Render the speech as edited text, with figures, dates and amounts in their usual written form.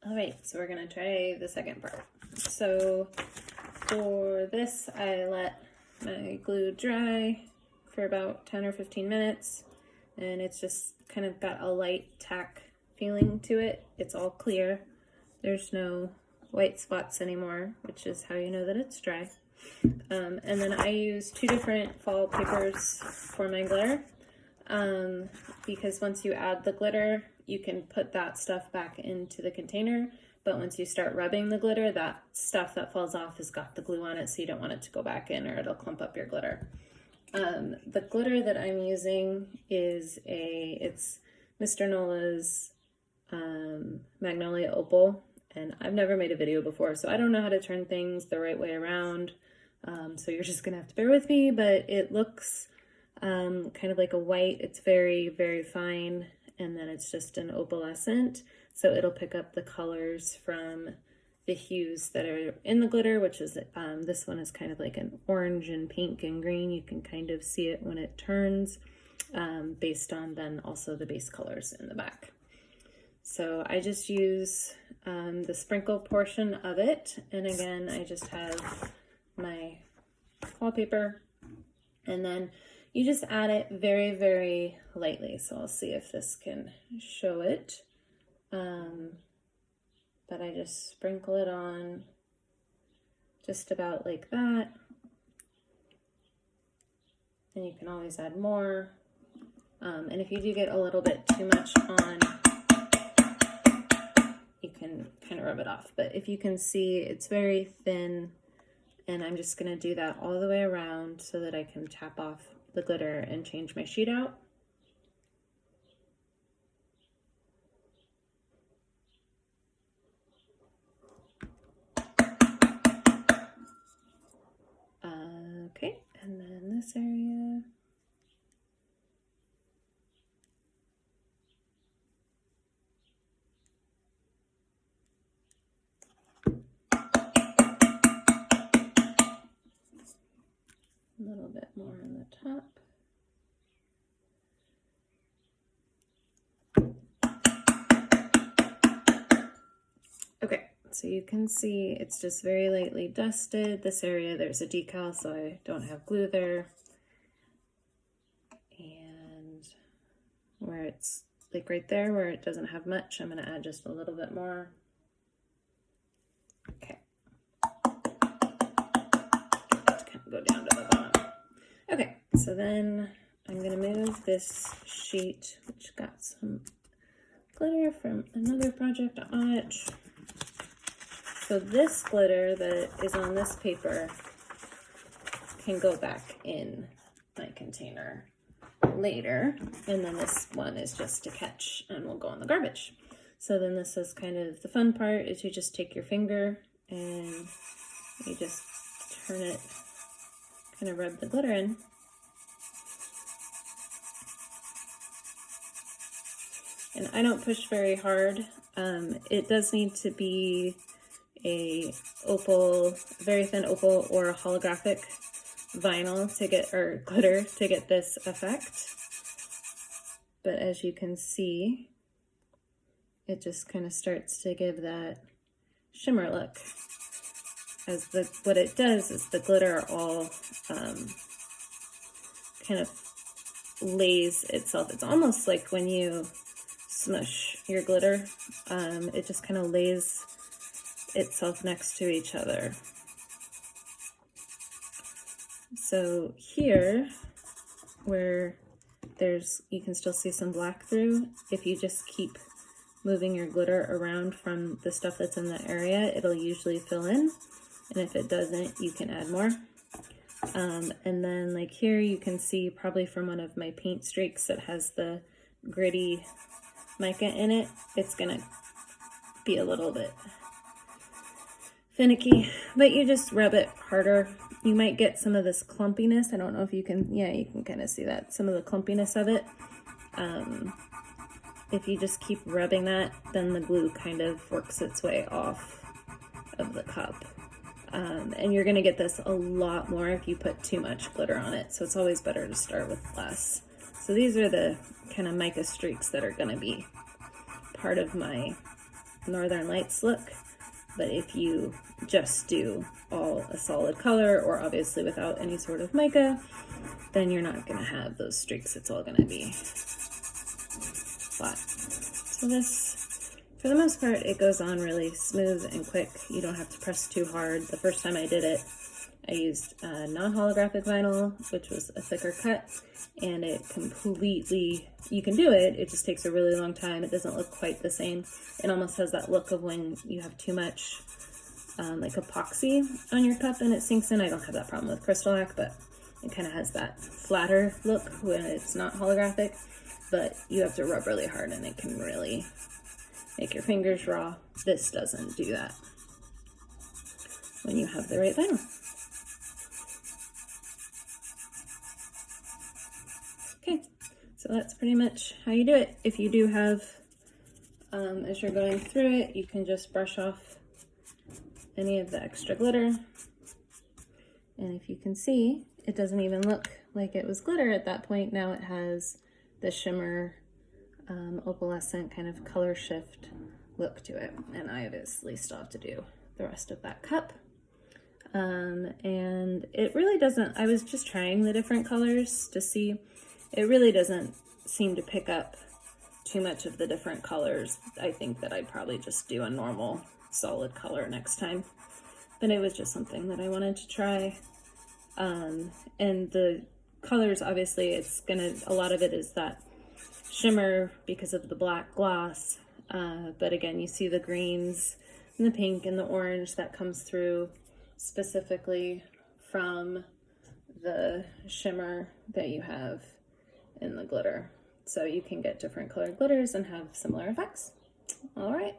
All right, so we're gonna try the second part. So for this, I let my glue dry for about 10 or 15 minutes, and it's just kind of got a light tack feeling to it. It's all clear. There's no white spots anymore, which is how you know that it's dry. And then I use 2 different fall papers for my glitter, because once you add the glitter, you can put that stuff back into the container, but once you start rubbing the glitter, that stuff that falls off has got the glue on it, so you don't want it to go back in or it'll clump up your glitter. The glitter that I'm using is it's Mr. Nola's Magnolia Opal, and I've never made a video before, so I don't know how to turn things the right way around, so you're just gonna have to bear with me, but it looks kind of like a white. It's very, very fine, and then it's just an opalescent, so it'll pick up the colors from the hues that are in the glitter, which is this one is kind of like an orange and pink and green. You can kind of see it when it turns, based on then also the base colors in the back. So I just use the sprinkle portion of it, and again I just have my wallpaper, and then you just add it very, very lightly. So I'll see if this can show it. But I just sprinkle it on just about like that. And you can always add more. And if you do get a little bit too much on, you can kind of rub it off. But if you can see, it's very thin, and I'm just gonna do that all the way around so that I can tap off the glitter and change my sheet out. Okay, and then this area. A little bit more on the top. Okay, so you can see it's just very lightly dusted. This area, there's a decal, so I don't have glue there. And where it's like right there, where it doesn't have much, I'm gonna add just a little bit more. Okay. Go down to the bottom. Okay, so then I'm gonna move this sheet, which got some glitter from another project on it. So this glitter that is on this paper can go back in my container later, and then this one is just to catch and will go in the garbage. So then this is kind of the fun part, is you just take your finger and you just turn it, kind of rub the glitter in. And I don't push very hard. It does need to be a opal, very thin opal, or a holographic vinyl to get, or glitter to get this effect. But as you can see, it just kind of starts to give that shimmer look. As what it does is the glitter all kind of lays itself. It's almost like when you smush your glitter, it just kind of lays itself next to each other. So here, where you can still see some black through, if you just keep moving your glitter around from the stuff that's in the area, it'll usually fill in. And if it doesn't, you can add more. And then like here, you can see probably from one of my paint streaks that has the gritty mica in it, it's gonna be a little bit finicky, but you just rub it harder. You might get some of this clumpiness. I don't know if you can, yeah, you can kind of see that, some of the clumpiness of it. If you just keep rubbing that, then the glue kind of works its way off of the cup. And you're gonna get this a lot more if you put too much glitter on it. So it's always better to start with less. So these are the kind of mica streaks that are gonna be part of my Northern Lights look. But if you just do all a solid color, or obviously without any sort of mica, then you're not gonna have those streaks. It's all gonna be flat. So this, for the most part, it goes on really smooth and quick. You don't have to press too hard. The first time I did it, I used non-holographic vinyl, which was a thicker cut, and it completely, you can do it, it just takes a really long time. It doesn't look quite the same. It almost has that look of when you have too much like epoxy on your cup and it sinks in. I don't have that problem with CrystaLac, but it kind of has that flatter look when it's not holographic, but you have to rub really hard and it can really make your fingers raw. This doesn't do that when you have the right vinyl. Okay, so that's pretty much how you do it. If you do have, as you're going through it, you can just brush off any of the extra glitter. And if you can see, it doesn't even look like it was glitter at that point. Now it has the shimmer, opalescent kind of color shift look to it. And I obviously still have to do the rest of that cup. And it really doesn't, I was just trying the different colors to see. It really doesn't seem to pick up too much of the different colors. I think that I'd probably just do a normal solid color next time. But it was just something that I wanted to try. And the colors, obviously, it's gonna, a lot of it is that shimmer because of the black gloss. But again, you see the greens and the pink and the orange that comes through specifically from the shimmer that you have in the glitter. So you can get different colored glitters and have similar effects. All right.